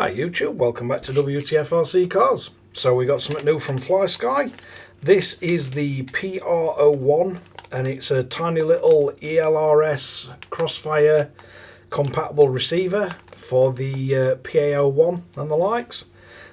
Hi YouTube, welcome back to Wtf Rc Cars. So we got something new from Flysky. This is the PR01 and it's a tiny little ELRS crossfire compatible receiver for the PA01 and the likes.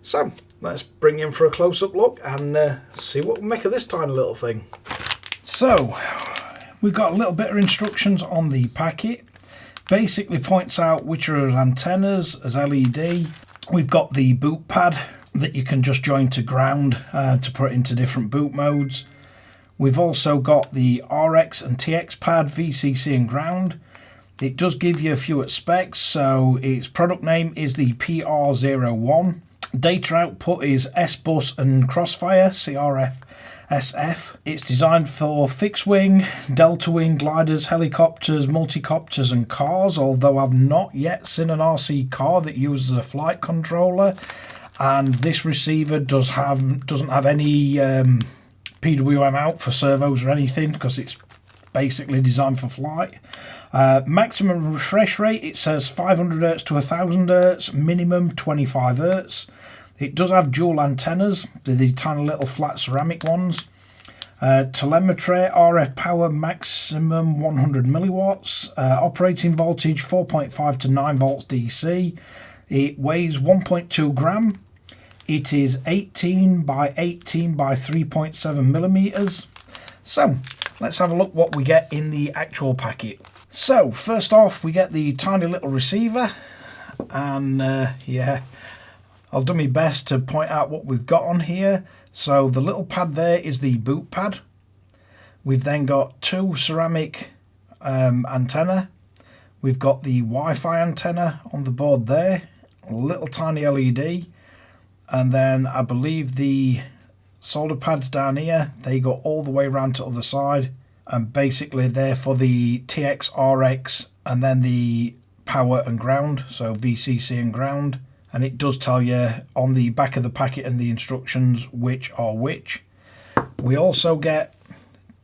So let's bring in for a close-up look and see what we make of this tiny little thing. So we've got a little bit of instructions on the packet. Basically points out which are antennas as LED. We've got the boot pad that you can just join to ground to put into different boot modes. We've also got the RX and TX pad, VCC and ground. It does give you a few specs, so its product name is the PR01. Data output is S.BUS and Crossfire, CRSF. It's designed for fixed wing, delta wing, gliders, helicopters, multicopters and cars, although I've not yet seen an RC car that uses a flight controller. And this receiver doesn't have any PWM out for servos or anything, because it's basically designed for flight. Maximum refresh rate, it says 500 Hz to 1000 Hz, minimum 25 Hz. It does have dual antennas, the tiny little flat ceramic ones. Telemetry, RF power maximum 100 milliwatts. Operating voltage 4.5 to 9 volts DC. It weighs 1.2 gram. It is 18 by 18 by 3.7 millimeters. So let's have a look what we get in the actual packet. So first off, we get the tiny little receiver, and yeah, I'll do my best to point out what we've got on here. So the little pad there is the boot pad. We've then got two ceramic antenna. We've got the Wi-Fi antenna on the board there, a little tiny LED, and then I believe the solder pads down here, they go all the way around to the other side, and basically they're for the TX, RX, and then the power and ground, so VCC and ground. And it does tell you on the back of the packet and the instructions which are which. We also get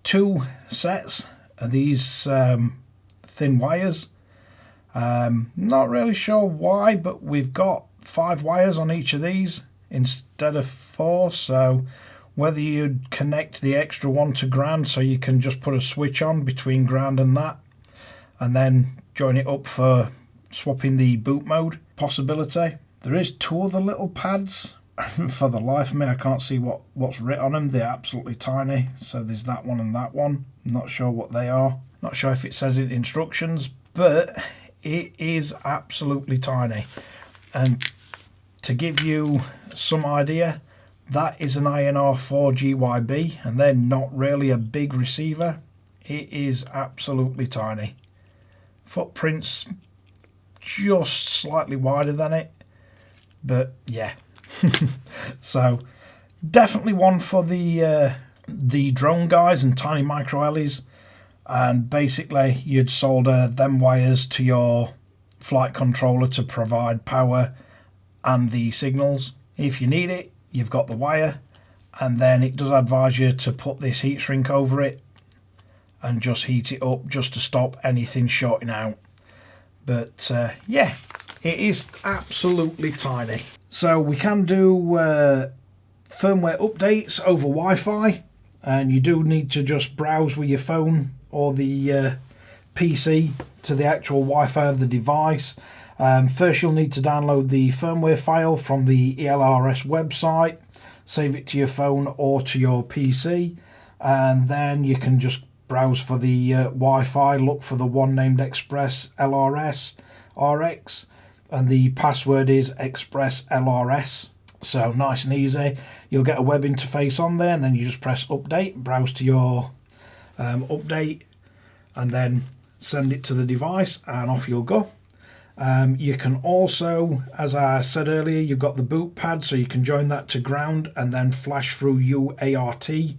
two sets of these thin wires. Not really sure why, but we've got 5 wires on each of these instead of 4. So whether you'd connect the extra one to ground, so you can just put a switch on between ground and that, and then join it up for swapping the boot mode possibility. There is 2 other little pads. For the life of me, I can't see what's written on them. They're absolutely tiny. So there's that one and that one. I'm not sure what they are. Not sure if it says in instructions, but it is absolutely tiny. And to give you some idea, that is an INR 4GYB, and they're not really a big receiver. It is absolutely tiny. Footprint's just slightly wider than it. But yeah, so definitely one for the drone guys and tiny micro LEs. And basically you'd solder them wires to your flight controller to provide power and the signals. If you need it, you've got the wire, and then it does advise you to put this heat shrink over it and just heat it up just to stop anything shorting out. But yeah, it is absolutely tiny. So we can do firmware updates over Wi-Fi, and you do need to just browse with your phone or the PC to the actual Wi-Fi of the device. First you'll need to download the firmware file from the ELRS website, save it to your phone or to your PC, and then you can just browse for the Wi-Fi, look for the one named ExpressLRS RX, and the password is ExpressLRS. So nice and easy. You'll get a web interface on there, and then you just press update, browse to your update, and then send it to the device, and off you'll go. You can also, as I said earlier, you've got the boot pad, so you can join that to ground and then flash through UART.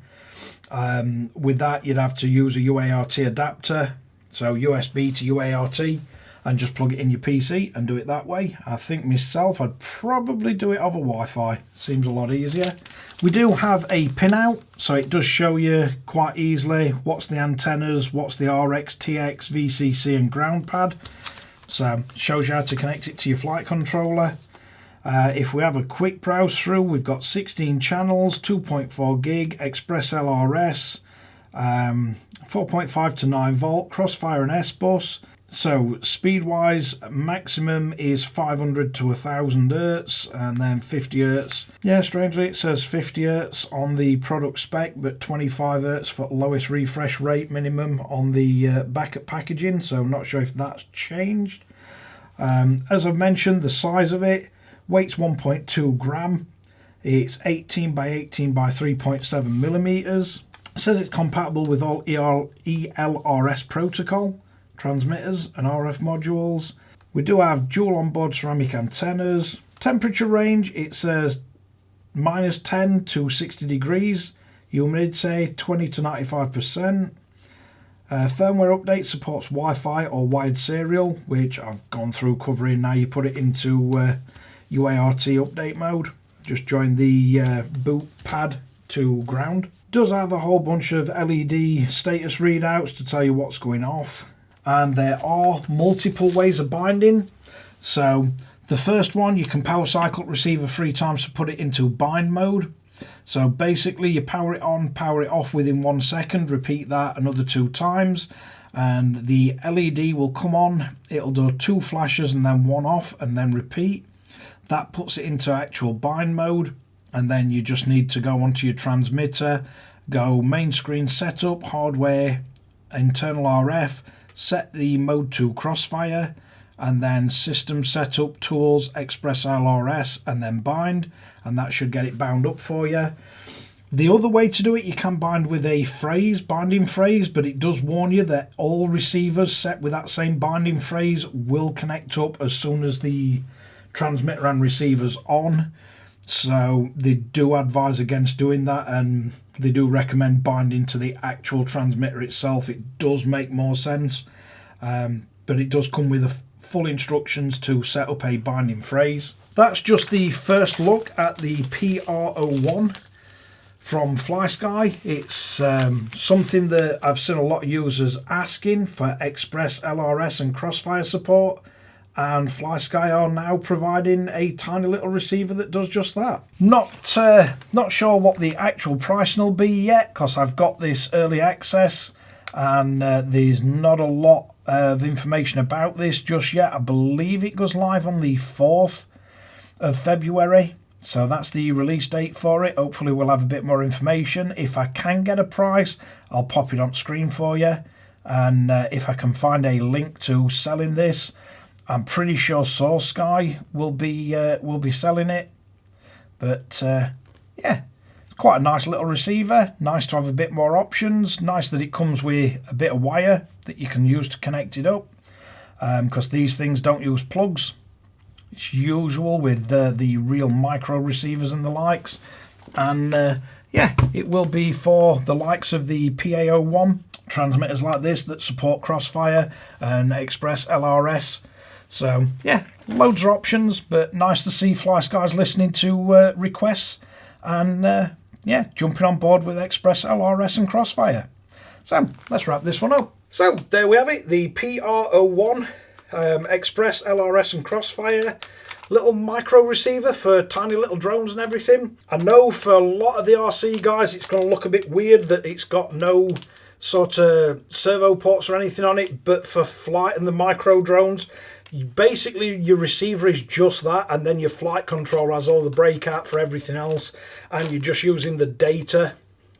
With that you'd have to use a UART adapter, so USB to UART, and just plug it in your PC and do it that way. I think myself I'd probably do it over Wi-Fi, seems a lot easier. We do have a pinout, so it does show you quite easily what's the antennas, what's the RX, TX, VCC and ground pad. So it shows you how to connect it to your flight controller. If we have a quick browse through, we've got 16 channels, 2.4 gig, ExpressLRS, 4.5 to 9 volt, Crossfire and S.BUS. So speed wise, maximum is 500 to 1000 Hz and then 50 Hz. Yeah, strangely it says 50 Hz on the product spec, but 25 Hz for lowest refresh rate minimum on the backup packaging, so I'm not sure if that's changed. As I've mentioned, the size of it, weight's 1.2 gram. It's 18 by 18 by 3.7 millimeters. It says it's compatible with all ELRS protocol transmitters and RF modules. We do have dual onboard ceramic antennas. Temperature range, it says -10 to 60 degrees. Humidity 20 to 95%. Firmware update supports Wi-Fi or wide serial, which I've gone through covering. Now you put it into UART update mode. Just join the boot pad to ground. Does have a whole bunch of LED status readouts to tell you what's going off. And there are multiple ways of binding. So the first one, you can power cycle receiver 3 times to put it into bind mode. So basically you power it on, power it off within 1 second, repeat that another 2 times, and the LED will come on. It'll do 2 flashes and then 1 off and then repeat. That puts it into actual bind mode, and then you just need to go onto your transmitter, go main screen setup, hardware, internal RF, set the mode to Crossfire, and then system setup, tools, ExpressLRS, and then bind, and that should get it bound up for you. The other way to do it, you can bind with a binding phrase, but it does warn you that all receivers set with that same binding phrase will connect up as soon as the transmitter and receiver's on. So they do advise against doing that, and they do recommend binding to the actual transmitter itself. It does make more sense, but it does come with full instructions to set up a binding phrase. That's just the first look at the PR01 from Flysky. It's something that I've seen a lot of users asking for ExpressLRS and Crossfire support, and Flysky are now providing a tiny little receiver that does just that. Not sure what the actual pricing will be yet, because I've got this early access and there's not a lot of information about this just yet. I believe it goes live on the 4th of February, so that's the release date for it. Hopefully we'll have a bit more information. If I can get a price, I'll pop it on screen for you, and if I can find a link to selling this, I'm pretty sure Sky will be selling it. But yeah, it's quite a nice little receiver. Nice to have a bit more options. Nice that it comes with a bit of wire that you can use to connect it up, because these things don't use plugs. It's usual with the real micro receivers and the likes. And yeah, it will be for the likes of the PA01 transmitters like this that support Crossfire and ExpressLRS. So yeah, loads of options, but nice to see Flysky's listening to requests and yeah, jumping on board with ExpressLRS and Crossfire. So let's wrap this one up. So there we have it, the PR01 ExpressLRS and Crossfire little micro receiver for tiny little drones and everything. I know for a lot of the RC guys it's going to look a bit weird that it's got no sort of servo ports or anything on it, but for flight and the micro drones, basically your receiver is just that, and then your flight controller has all the breakout for everything else, and you're just using the data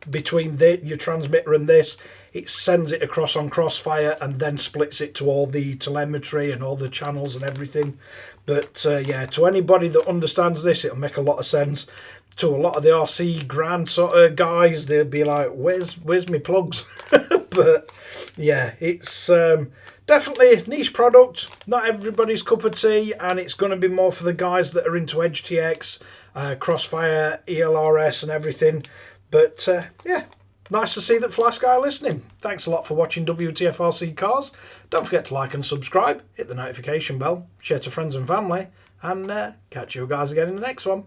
between your transmitter and this. It sends it across on Crossfire and then splits it to all the telemetry and all the channels and everything. But yeah, to anybody that understands this, it'll make a lot of sense. To a lot of the RC grand sort of guys, they'll be like, where's my plugs? But yeah, it's definitely a niche product, not everybody's cup of tea, and it's going to be more for the guys that are into EdgeTX, Crossfire, ELRS and everything. But yeah, nice to see that Flysky are listening. Thanks a lot for watching Wtf Rc Cars. Don't forget to like and subscribe, hit the notification bell, share to friends and family, and catch you guys again in the next one.